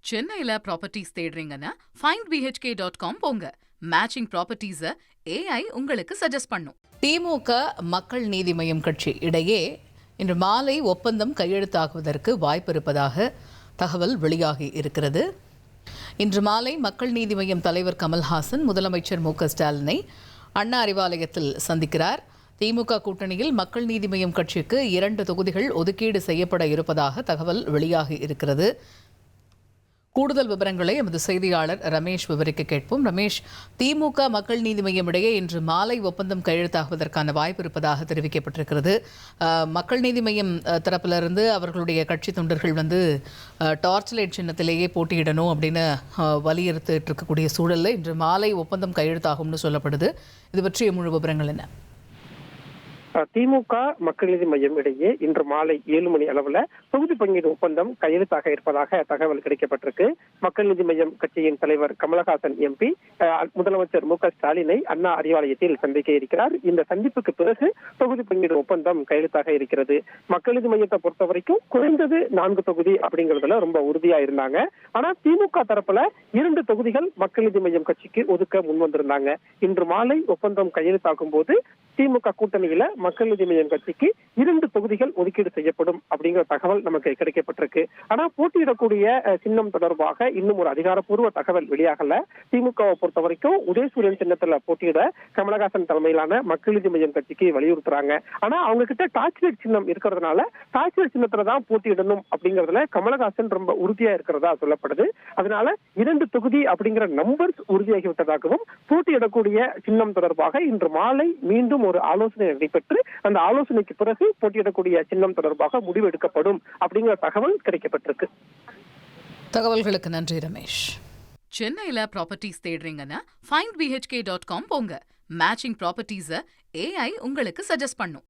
சென்னையில properties தேடுறீங்கன்னா findbhk.com போங்க. Matching ப்ராப்பர்ட்டிஸை AI உங்களுக்கு சஜஸ்ட் பண்ணும். திமுக மக்கள் நீதி மய்யம் கட்சி இடையே இன்று மாலை ஒப்பந்தம் கையெழுத்தாகுவதற்கு வாய்ப்பு இருப்பதாக தகவல் வெளியாகி இருக்கிறது. இன்று மாலை மக்கள் நீதி மய்யம் தலைவர் கமல்ஹாசன் முதலமைச்சர் மு.க.ஸ்டாலினை அண்ணா அறிவாலயத்தில் சந்திக்கிறார். திமுக கூட்டணியில் மக்கள் நீதி மய்யம் கட்சிக்கு 2 தொகுதிகள் ஒதுக்கீடு செய்யப்பட இருப்பதாக தகவல் வெளியாகி இருக்கிறது. கூடுதல் விவரங்களை எமது செய்தியாளர் ரமேஷ் விவரிக்க கேட்போம். ரமேஷ், திமுக மக்கள் நீதி மய்யம் இடையே இன்று மாலை ஒப்பந்தம் கையெழுத்தாகுவதற்கான வாய்ப்பு இருப்பதாக தெரிவிக்கப்பட்டிருக்கிறது. மக்கள் நீதி மய்யம் தரப்பிலிருந்து அவர்களுடைய கட்சி தொண்டர்கள் டார்ச் லைட் சின்னத்திலேயே போட்டியிடணும் அப்படின்னு வலியுறுத்திட்டு இருக்கக்கூடிய சூழலில் இன்று மாலை ஒப்பந்தம் கையெழுத்தாகும்னு சொல்லப்படுது. இது பற்றிய முழு விவரங்கள் என்ன? திமுக மக்கள் நீதி மையம் இடையே இன்று மாலை 7 மணி அளவுல தொகுதி பங்கீடு ஒப்பந்தம் கையெழுத்தாக இருப்பதாக தகவல் கிடைக்கப்பட்டிருக்கு. மக்கள் நீதி மையம் கட்சியின் தலைவர் கமலஹாசன் எம்பி முதலமைச்சர் மு.க.ஸ்டாலினை அண்ணா அறிவாலயத்தில் சந்திக்க இருக்கிறார். இந்த சந்திப்புக்கு பிறகு தொகுதி பங்கீடு ஒப்பந்தம் கையெழுத்தாக இருக்கிறது. மக்கள் நீதி மையத்தை பொறுத்த வரைக்கும் குறைந்தது 4 தொகுதி அப்படிங்கறதுல ரொம்ப உறுதியா இருந்தாங்க. ஆனா திமுக தரப்புல 2 தொகுதிகள் மக்கள் நீதி மையம் கட்சிக்கு ஒதுக்க முன் வந்திருந்தாங்க. இன்று மாலை ஒப்பந்தம் கையெழுத்தாகும் போது திமுக கூட்டணியில மக்கள் நீதி மய்யம் கட்சிக்கு 2 தொகுதிகள் ஒதுக்கீடு செய்யப்படும் அப்படிங்கிற தகவல் நமக்கு கிடைக்கப்பட்டிருக்கு. ஆனா போட்டியிடக்கூடிய சின்னம் தொடர்பாக இன்னும் ஒரு அதிகாரப்பூர்வ தகவல் வெளியாகல. திமுகவை பொறுத்த வரைக்கும் உதயசூரியன் சின்னத்துல போட்டியிட கமலஹாசன் தலைமையிலான மக்கள் நீதி மய்யம் கட்சிக்கு வலியுறுத்துறாங்க. ஆனா அவங்க கிட்ட டார்ச் லைட் சின்னம் இருக்கிறதுனால டார்ச் லைட் சின்னத்துலதான் போட்டியிடணும் அப்படிங்கறதுல கமலஹாசன் ரொம்ப உறுதியா இருக்கிறதா சொல்லப்படுது. அதனால 2 தொகுதி அப்படிங்கிற நம்பர்ஸ் உறுதியாகிவிட்டதாகவும் போட்டியிடக்கூடிய சின்னம் தொடர்பாக இன்று மாலை மீண்டும் ஒரு ஆலோசனை நடைபெற்று அந்த ஆலோசனைக்கு பிறகு போட்டியிடக்கூடிய சின்னம் தொடர்பாக முடிவு எடுக்கப்படும் அப்படிங்கிற தகவல் கிடைக்கப்பட்டிருக்கு. தகவல்களுக்கு நன்றி ரமேஷ். சென்னையில ப்ராப்பர்ட்டிஸ் தேடுறீங்கன்னா findbhk.com போங்க. மேட்சிங் ப்ராப்பர்ட்டிஸை AI உங்களுக்கு சஜஸ்ட் பண்ணும்.